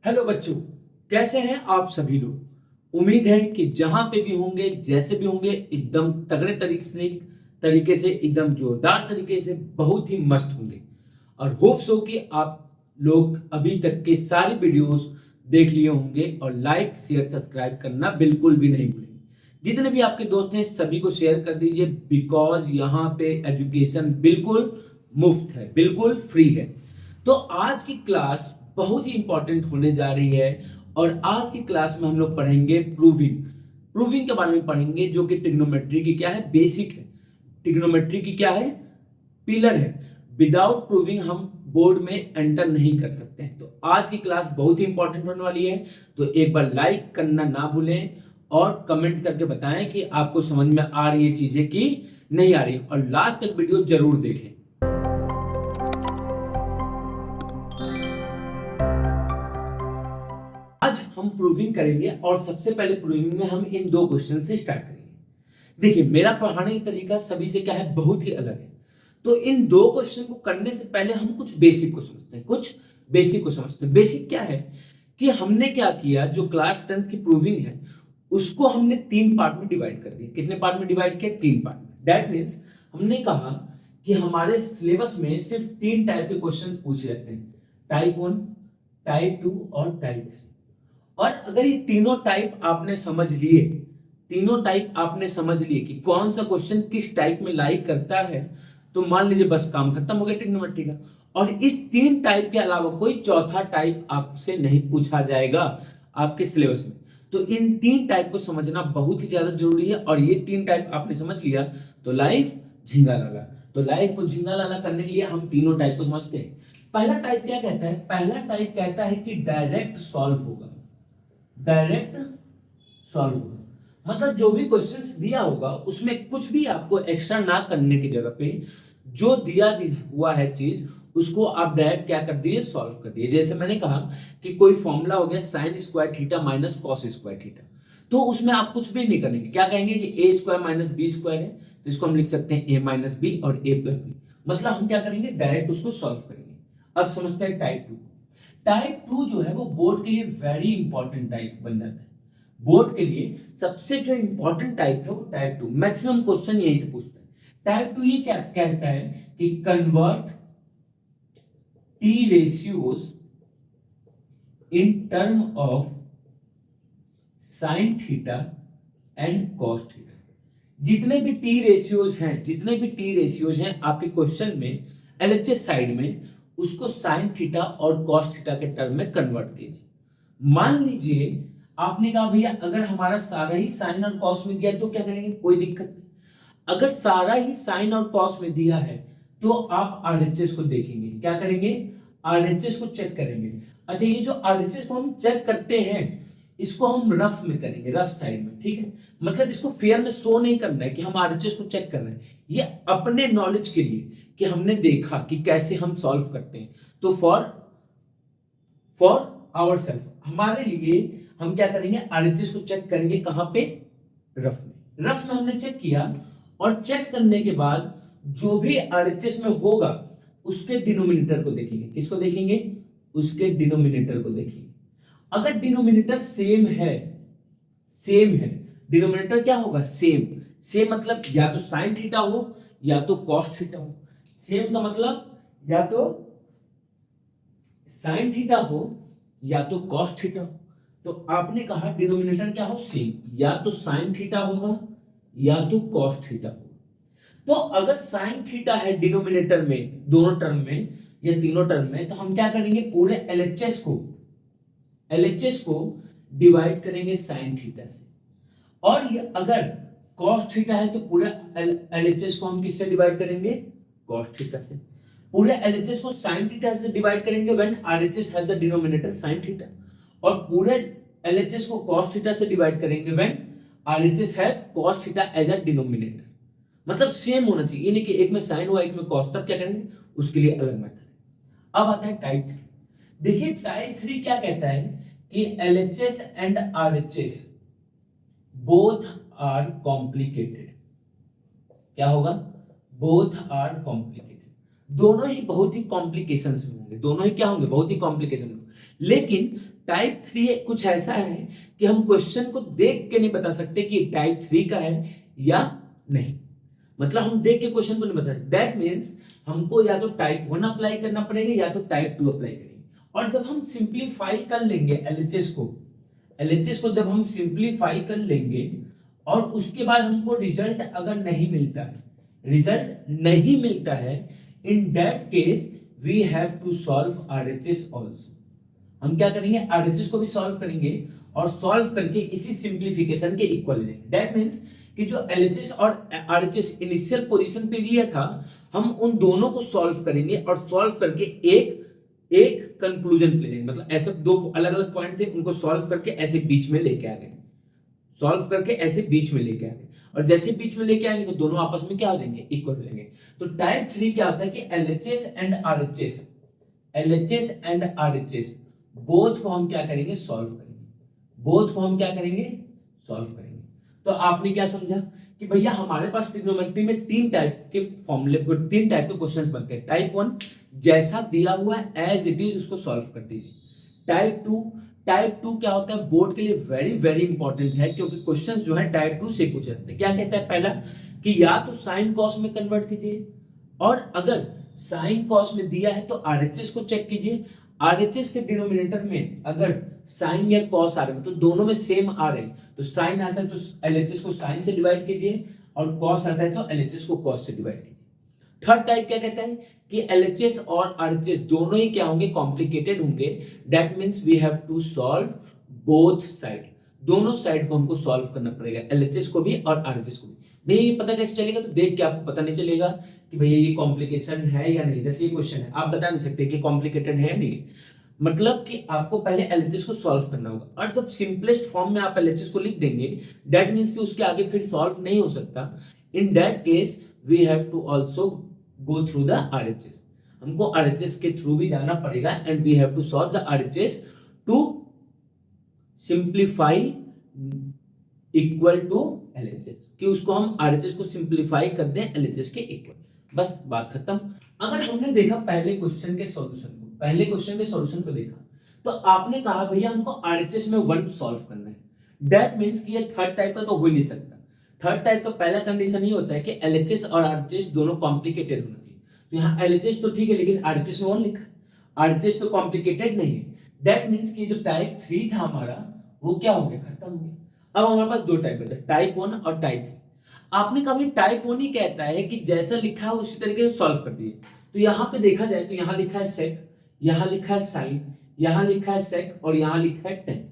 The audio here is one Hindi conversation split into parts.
हेलो बच्चों, कैसे हैं आप सभी लोग। उम्मीद है कि जहां पे भी होंगे, जैसे भी होंगे, एकदम तगड़े तरीके से एकदम जोरदार तरीके से बहुत ही मस्त होंगे। और होप्स हो कि आप लोग अभी तक के सारी वीडियोस देख लिए होंगे और लाइक शेयर सब्सक्राइब करना बिल्कुल भी नहीं भूलेंगे। जितने भी आपके दोस्त हैं सभी को शेयर कर दीजिए, बिकॉज यहाँ पे एजुकेशन बिल्कुल मुफ्त है, बिल्कुल फ्री है। तो आज की क्लास बहुत ही इंपॉर्टेंट होने जा रही है और आज की क्लास में हम लोग पढ़ेंगे प्रूविंग के बारे में पढ़ेंगे, जो कि ट्रिग्नोमेट्री की क्या है, बेसिक है। ट्रिग्नोमेट्री की क्या है, पिलर है। विदाउट प्रूविंग हम बोर्ड में एंटर नहीं कर सकते हैं। तो आज की क्लास बहुत ही इंपॉर्टेंट होने वाली है। तो एक बार लाइक करना ना भूलें और कमेंट करके बताएं कि आपको समझ में आ रही है चीजें कि नहीं आ रही, और लास्ट तक वीडियो जरूर देखें। आज हम प्रूविंग करेंगे और सबसे पहले प्रूविंग में हम इन दो क्वेश्चन से स्टार्ट करेंगे। देखिए, मेरा पढ़ाने का तरीका सभी से क्या है, बहुत ही अलग है। तो इन दो क्वेश्चन को करने से पहले हम कुछ बेसिक को समझते हैं, बेसिक क्या है कि हमने क्या किया, जो क्लास 10th की प्रूविंग है उसको हमने 3 पार्ट में डिवाइड कर दिया। कितने पार्ट में डिवाइड किया, 3 पार्ट में। दैट मीन्स हमने कहा कि हमारे सिलेबस में सिर्फ 3 टाइप के क्वेश्चंस पूछे जाते हैं, टाइप 1, टाइप 2 और टाइप 3। और अगर ये तीनों टाइप आपने समझ लिए कि कौन सा क्वेश्चन किस टाइप में लाइक करता है, तो मान लीजिए बस काम खत्म हो गया ट्रिग्नोमेट्री का। और इस 3 टाइप के अलावा कोई चौथा टाइप आपसे नहीं पूछा जाएगा आपके सिलेबस में। तो इन 3 टाइप को समझना बहुत ही ज्यादा जरूरी है। और ये 3 टाइप आपने समझ लिया तो लाइफ झिंगा लाला। तो लाइफ को झिंगा लाला करने के लिए हम तीनों टाइप को समझते हैं। पहला टाइप क्या कहता है, पहला टाइप कहता है कि डायरेक्ट सॉल्व होगा। डायरेक्ट सॉल्व होगा मतलब जो भी क्वेश्चंस दिया होगा उसमें कुछ भी आपको एक्स्ट्रा ना करने की जगह पे जो दिया हुआ है चीज, उसको आप डायरेक्ट क्या कर दिए, सॉल्व कर दिए। जैसे मैंने कहा कि कोई फॉर्मूला हो गया sine square theta minus cos square theta, तो उसमें आप कुछ भी नहीं करेंगे, क्या कहेंगे कि ए स्क्वायर माइनस बी स्क्वायर है, तो इसको हम लिख सकते हैं ए माइनस बी और ए प्लस बी। मतलब हम क्या करेंगे, डायरेक्ट उसको सॉल्व करेंगे। अब समझते हैं टाइप 2। टाइप 2 जो है वो बोर्ड के लिए वेरी इंपॉर्टेंट टाइप बन जाता है। बोर्ड के लिए सबसे जो इंपॉर्टेंट टाइप है वो टाइप 2, मैक्सिमम क्वेश्चन यहीं से पूछता है। टाइप 2 ये क्या कहता है कि convert T ratios in term of sine theta and cos theta. जितने भी टी रेशियोज हैं आपके क्वेश्चन में एलएचएस साइड में, उसको साइन थीटा और कॉस थीटा के टर्म में कन्वर्ट कीजिए। मान लीजिए आपने कहा भैया अगर हमारा सारा ही साइन और कॉस में दिया तो क्या करेंगे, कोई दिक्कत नहीं। अगर सारा ही साइन और कॉस में दिया है तो आप आरएचएस को देखेंगे, क्या करेंगे, आरएचएस को चेक करेंगे। अच्छा, ये जो आरएचएस को हम चेक करते हैं इसको हम रफ में करेंगे, रफ साइड में, ठीक है। मतलब इसको फेयर में शो नहीं करना है कि हम आरएचएस को चेक कर रहे हैं, ये अपने नॉलेज के लिए कि हमने देखा कि कैसे हम सॉल्व करते हैं। तो फॉर आवरसेल्फ, हमारे लिए हम क्या करेंगे, आरएचएस को चेक करेंगे कहां पे, रफ में। रफ में हमने चेक किया और चेक करने के बाद जो भी आरएचएस में होगा उसके डिनोमिनेटर को देखेंगे। किसको देखेंगे, उसके डिनोमिनेटर को देखेंगे। अगर डिनोमिनेटर सेम है, डिनोमिनेटर क्या होगा, सेम मतलब या तो साइन थीटा हो या तो कॉस थीटा हो। सेम का मतलब या तो साइन थीटा हो या तो कॉस थीटा हो। तो आपने कहा डिनोमिनेटर क्या हो, सेम, या तो साइन थीटा होगा या तो कॉस थीटा होगा। तो अगर साइन थीटा है डिनोमिनेटर में, दोनों टर्म में या तीनों टर्म में, तो हम क्या करेंगे, पूरे एलएचएस को डिवाइड करेंगे साइन थीटा से। और ये अगर cos थीटा है तो पूरे एलएचएस को हम किससे डिवाइड करेंगे, cos थीटा से। पूरे एलएचएस को sin थीटा से डिवाइड करेंगे when RHS has the denominator sin theta. और पूरे एलएचएस को cos थीटा से डिवाइड करेंगे when RHS have cos theta as a denominator. मतलब सेम होना चाहिए, ये नहीं कि एक में sin हुआ एक में cos, तब क्या करेंगे, उसके लिए अलग मेथड है। अब आता है टाइप 3। देखिए टाइप 3 क्या कहता है कि LHS and RHS both are complicated. क्या होगा, बोथ आर कॉम्प्लिकेटेड। दोनों ही बहुत ही कॉम्प्लिकेशंस में होंगे, दोनों ही क्या होंगे, बहुत ही कॉम्प्लिकेशन में। लेकिन टाइप 3 कुछ ऐसा है कि हम क्वेश्चन को देख के नहीं बता सकते कि टाइप 3 का है या नहीं, मतलब हम देख के क्वेश्चन को नहीं बता सकते। दैट मीन्स हमको या तो टाइप 1 अप्लाई करना पड़ेगा या तो टाइप 2 अप्लाई करेंगे। और जब हम सिंप्लीफाई कर लेंगे एलएचएस को जब हम सिंप्लीफाई कर लेंगे और उसके बाद हमको रिजल्ट अगर नहीं मिलता है, in that case we have to solve RHS also. हम क्या करेंगे, आरएचएस को भी सॉल्व करेंगे और सॉल्व करके इसी सिंप्लीफिकेशन के इक्वल लेंगे। दैट मींस कि जो एलएचएस और आरएचएस इनिशियल पोजीशन पे दिया था, हम उन दोनों को सॉल्व करेंगे और सॉल्व करके एक कंक्लूजन पे लेंगे। मतलब ऐसे दो अलग अलग पॉइंट थे, उनको सॉल्व करके ऐसे बीच में लेके आ गए, और जैसे बीच में लेके आएंगे तो दोनों आपस में क्या हो जाएंगे, इक्वल हो जाएंगे। तो टाइप 3 क्या होता है कि एलएचएस एंड आरएचएस बोथ को हम क्या करेंगे, सॉल्व करेंगे। तो आपने क्या समझा कि भैया हमारे पास ट्रिग्नोमेट्री में तीन टाइप के क्वेश्चंस बनते हैं। टाइप 1 जैसा दिया हुआ है एज इट इज उसको सॉल्व कर दीजिए। टाइप 2 क्या होता है, बोर्ड के लिए वेरी वेरी इंपॉर्टेंट है, क्योंकि क्वेश्चंस जो है टाइप 2 से पूछे जाते हैं। क्या कहता है, पहला कि या तो साइन कॉस में कन्वर्ट कीजिए, और अगर साइन कॉस में दिया है तो आरएचएस को चेक कीजिए। आरएचएस के डिनोमिनेटर में अगर साइन या कॉस आ रहे हैं, तो दोनों में सेम आ रहे हैं, तो साइन आता है तो एलएचएस को साइन से डिवाइड कीजिए, और कॉस आता है तो एलएचएस को कॉस से डिवाइड कीजिए। थर्ड टाइप क्या कहता है कि एलएचएस और आरएचएस दोनों ही क्या होंगे, कॉम्प्लिकेटेड होंगे। That means we have to solve both side, दोनों साइड को हमको सॉल्व करना पड़ेगा, एलएचएस को भी और आरएचएस को भी। भैया ये पता कैसे चलेगा, तो देख के आपको पता नहीं चलेगा कि भैया ये कॉम्प्लिकेशन है या नहीं। जैसे ये क्वेश्चन है, आप बता नहीं सकते कि कॉम्प्लिकेटेड है या नहीं, मतलब कि आपको पहले एलएचएस को सॉल्व करना होगा, और जब सिंपलेस्ट फॉर्म में आप एलएचएस को लिख देंगे, दैट मींस कि उसके आगे फिर सॉल्व नहीं हो सकता। In that case we have to also go through the RHS, हमको आरएचएस के थ्रू भी जाना पड़ेगा, and we have to solve the RHS to simplify equal to LHS, कि उसको हम आरएचएस को सिंप्लीफाई कर दें एलएचएस के इक्वल, बस बात खत्म। अगर हमने देखा पहले क्वेश्चन के सॉल्यूशन को देखा, तो आपने कहा भैया हमको आरएचएस में 1 सॉल्व करना है। दैट मींस कि ये थर्ड टाइप का तो हो ही नहीं सकता। थर्ड टाइप का पहला कंडीशन ये होता है कि एलएचएस और आरएचएस दोनों कॉम्प्लिकेटेड होना चाहिए। तो यहाँ एलएचएस तो ठीक है, लेकिन आरएचएस में 1 लिखा है, आरएचएस तो कॉम्प्लिकेटेड नहीं है। दैट मींस कि जो टाइप 3 था हमारा, वो क्या हो गया, खत्म हो गया। अब हमारे पास दो टाइप है, टाइप 1 और टाइप 3। आपने कभी टाइप 1 ही कहता है कि जैसा लिखा है उसी तरीके से सॉल्व कर दिए। तो यहाँ पे देखा जाए तो यहाँ लिखा है सेक, यहाँ लिखा है साइन, यहाँ लिखा है सेक, और यहाँ लिखा है टेन।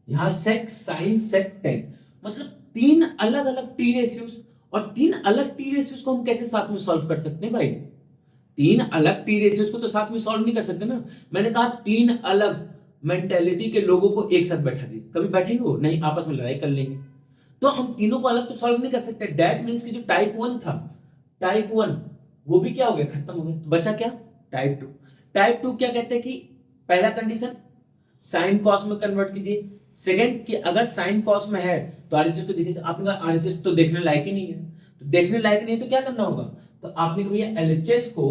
यहाँ सेक, साइन, सेक, टेन, मतलब 3 अलग अलग टी रेशियोज, और 3 अलग टी रेशियोज को हम कैसे साथ में सॉल्व कर सकते हैं भाई? 3 अलग टी रेशियोज को तो साथ में सॉल्व नहीं कर सकते ना। मैंने कहा 3 अलग मेंटेलिटी के लोगों को एक साथ बैठा दिए, कभी बैठेंगे वो नहीं, आपस में लड़ाई कर लेंगे। तो हम तीनों को अलग तो सॉल्व नहीं कर सकते। दैट मींस कि जो टाइप 1 था, टाइप 1 वो भी क्या हो गया, खत्म हो गया। तो बचा क्या, टाइप 2। टाइप 2 क्या कहते हैं कि पहला कंडीशन साइन कॉस में कन्वर्ट कीजिए, सेकंड कि अगर साइन कॉस में है तो आरएचएस को देखिए, तो आपने कहा आरएचएस तो देखने लायक ही नहीं है, तो देखने लायक नहीं है तो क्या करना होगा, तो आपने कहा भैया एलएचएस को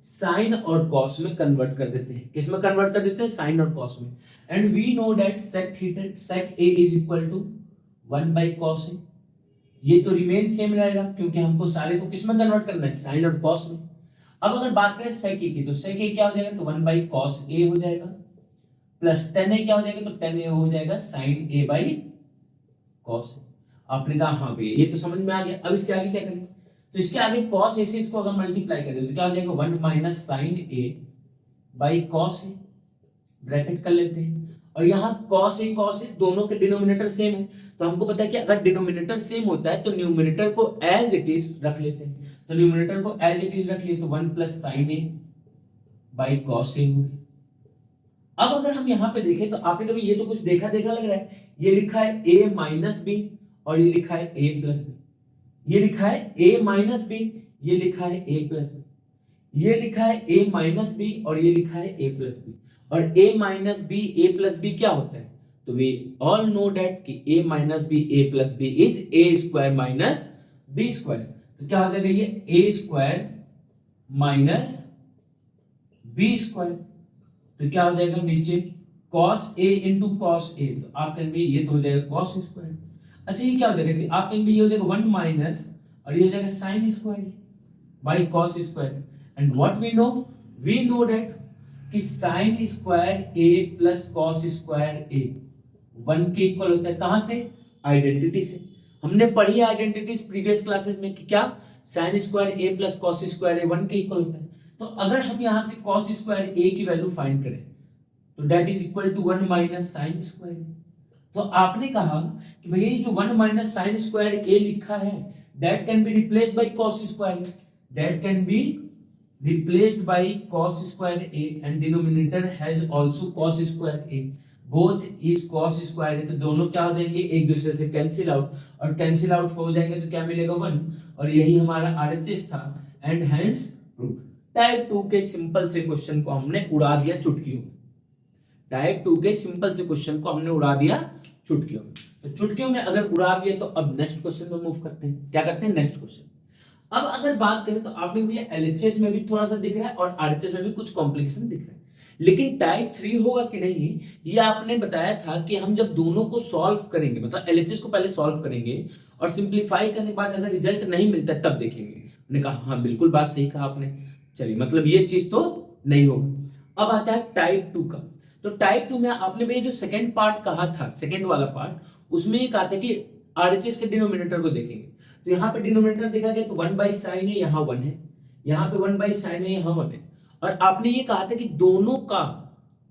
साइन और कॉस में कन्वर्ट कर देते हैं। किस में कन्वर्ट कर देते हैं, साइन और कॉस में। And we know that sec theta sec a is equal to 1 by cos a। ये तो रिमेन सेम रहेगा, क्योंकि हमको सारे को किस में कन्वर्ट करना है, साइन और कॉस में। अब अगर बात करें sec a की, तो sec a क्या हो जाएगा, तो 1 by cos a हो जाएगा, प्लस tan a क्या हो जाएगा, तो tan a हो जाएगा sin a by cos a। आपने कहा हाँ भैया ये तो समझ में आ गया। अब इसके आगे क्या करें, तो इसके आगे cos a से इसको अगर मल्टीप्लाई कर दे तो क्या हो जाएगा, 1 minus sin a by cos a, bracket कर लेते हैं। और यहाँ cos a दोनों के डिनोमिनेटर सेम है, तो हमको पता है कि अगर डिनोमिनेटर सेम होता है तो न्यूमरेटर को एज इट इज रख लेते हैं। तो न्यूमरेटर को एज इट इज रख लिए तो 1 plus sin a by cos a हो गया। अब अगर हम यहाँ पे देखें तो आपने कभी ये तो कुछ देखा लग रहा है, ये लिखा है a minus b और ये लिखा है a plus b, ये लिखा है a minus b, ये लिखा है a plus b, ये लिखा है a minus b और ये लिखा है a plus b। और a minus b a plus b क्या होता है, तो we all know that कि a minus b a plus b is a square minus b square। तो क्या हो जाएगा ये a square minus b square, तो क्या हो जाएगा नीचे cos a into cos a, तो आप कहेंगे ये तो हो जाएगा cos स्क्वायर। अच्छा ये क्या हो जाएगा, आप कहेंगे ये हो जाएगा 1 माइनस और ये हो जाएगा sin square by cos square. And what we know that कि sin square a plus cos square a 1 के इक्वल होता है। कहां से, आइडेंटिटी से। हमने पढ़ी आइडेंटिटीज प्रीवियस क्लासेस में कि क्या sin square a plus cos square a 1 के इक्वल होता है। तो अगर हम यहां से cos स्क्वायर a की वैल्यू फाइंड करें तो that is equal to 1 minus sin square. तो आपने कहा कि भैया ये जो 1 माइनस sin स्क्वायर a लिखा है that can be replaced by cos square, that can be replaced by cos square a and denominator has also cos square a, both is cos square a, तो दोनों क्या हो जाएंगे, एक दूसरे से कैंसिल आउट, और कैंसिल आउट हो जाएंगे तो क्या मिलेगा 1, और यही हमारा आरएचएस था एंड हेंस प्रूफ। टाइप 2 के सिंपल से क्वेश्चन को हमने उड़ा दिया चुटकियों में। टाइप 2 के सिंपल से क्वेश्चन को हमने उड़ा दिया चुटकियों में। तो चुटकियों में अगर उड़ा दिया तो अब नेक्स्ट क्वेश्चन में मूव करते हैं। क्या करते हैं, नेक्स्ट क्वेश्चन। अब अगर बात करें तो आपने भैया एलएचएस में भी थोड़ा सा दिख रहा है और आरएचएस में भी कुछ कॉम्प्लिकेशन दिख रहा है, लेकिन टाइप 3 होगा कि नहीं ये आपने बताया था कि हम जब दोनों को सॉल्व करेंगे, मतलब एलएचएस को पहले सॉल्व करेंगे और सिंपलीफाई करने के बाद अगर रिजल्ट नहीं मिलता तब देखेंगे। मैंने कहा हाँ बिल्कुल बात सही कहा आपने, चलिए मतलब ये चीज तो नहीं होगा। अब आता है टाइप 2 का। तो टाइप 2 में आपने भैया जो सेकेंड पार्ट कहा था, सेकेंड वाला पार्ट, उसमें ये कहा था कि आरएचएस के डिनोमिनेटर को देखेंगे। तो यहाँ पे डिनोमिनेटर देखा गया तो 1 बाई साइन है, यहाँ 1 है, यहाँ पे 1 बाई साइन है, यहाँ 1 है, और आपने ये कहा था कि दोनों का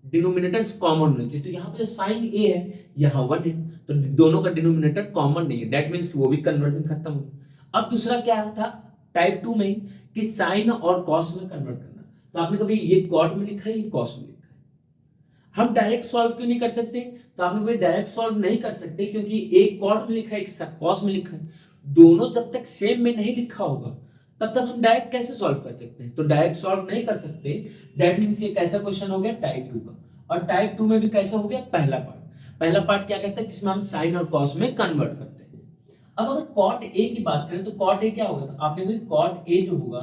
डिनोमिनेटर्स कॉमन होना चाहिए। तो यहाँ पे जो साइन ए है यहाँ 1 है, तो दोनों का डिनोमिनेटर कॉमन नहीं है, दैट मींस वो भी कन्वर्जन खत्म हो गया। अब दूसरा क्या था टाइप 2 में कि साइन और कॉस में कन्वर्ट करना। तो आपने कभी ये कॉट में लिखा है, ये कॉस में लिखा है, हम डायरेक्ट सॉल्व क्यों नहीं कर सकते? तो आपने कभी डायरेक्ट सॉल्व नहीं कर सकते क्योंकि एक कॉट में लिखा है, एक कॉस में लिखा है, दोनों जब तक सेम में नहीं लिखा होगा तब तक हम डायरेक्ट कैसे सॉल्व कर सकते हैं? तो डायरेक्ट सॉल्व नहीं कर सकते, दैट मींस ये कैसा क्वेश्चन हो गया टाइप 2 का। और टाइप 2 में भी कैसा हो गया, पहला पार्ट क्या कहता है, जिसमें हम साइन और कॉस में कन्वर्ट करते हैं। अब अगर कॉट ए की बात करें तो कॉट ए क्या होगा, तो आपने देखा कॉट ए जो होगा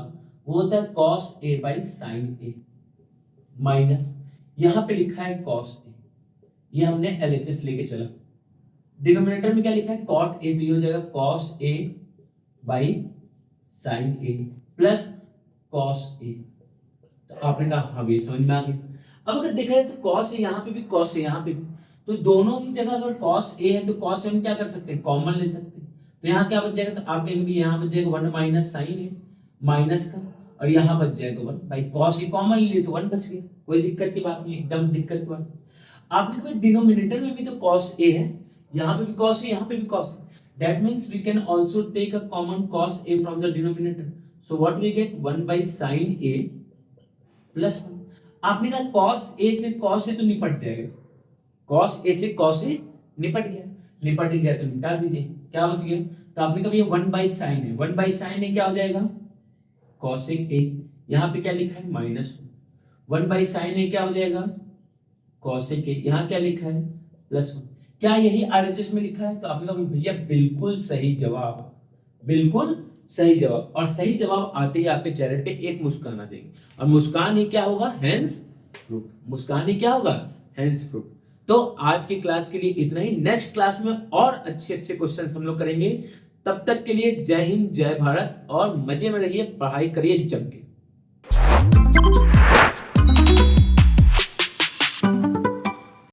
वो होता है cos A by sine A minus यहाँ पे लिखा है कॉस ए, ये हमने एलएचएस लेके चला। डिनोमिनेटर में क्या लिखा है कॉट ए, तो ये हो जाएगा cos A by sine A plus cos A. तो आपने कहा हाँ ये समझ में आ गया। अब अगर देखा जाए तो कॉस ए यहाँ पे भी, कॉस ए यहाँ पे भी, तो दोनों की जगह अगर कॉस ए है तो कॉस ए हम क्या कर सकते हैं, कॉमन ले सकते हैं। तो यहाँ क्या बच जाएगा, तो आप कहेंगे यहाँ बच जाएगा 1 माइनस साइन ए माइनस का, और यहाँ बच जाएगा 1 भाई कॉस ए कॉमन ले तो 1 बच गया, कोई दिक्कत की बात नहीं, एकदम दिक्कत की बात। आपने कहा डिनोमिनेटर में भी तो कॉस ए है, यहाँ पे भी cos है, यहाँ पे भी cos है, that means we can also take a common cos a from the denominator, so what we get 1 by sin a plus 1। आपने कहा cos a से cos a तो निपट जाएगा, cos a से cos a निपट गया तो मिटा दीजिए, क्या बच गया, तो आपने कहा ये 1 by sin है, 1 by sin है क्या हो जाएगा cosec a, यहाँ पे क्या लिखा है माइनस 1 by sin है क्या हो जाएगा cosec a, यहाँ क्या लिखा है प्लस 1। क्या यही आरएचएस में लिखा है? तो आपने कहा भैया बिल्कुल सही जवाब, बिल्कुल सही जवाब। और सही जवाब आते ही आपके चेहरे पे एक मुस्कान आ जाएगी, और मुस्कान ही क्या होगा, हेंस प्रूफ, मुस्कान ही क्या होगा, हेंस प्रूफ। तो आज की क्लास के लिए इतना ही, नेक्स्ट क्लास में और अच्छे अच्छे क्वेश्चन हम लोग करेंगे। तब तक के लिए जय हिंद जय भारत, और मजे में रहिए, पढ़ाई करिए जम के।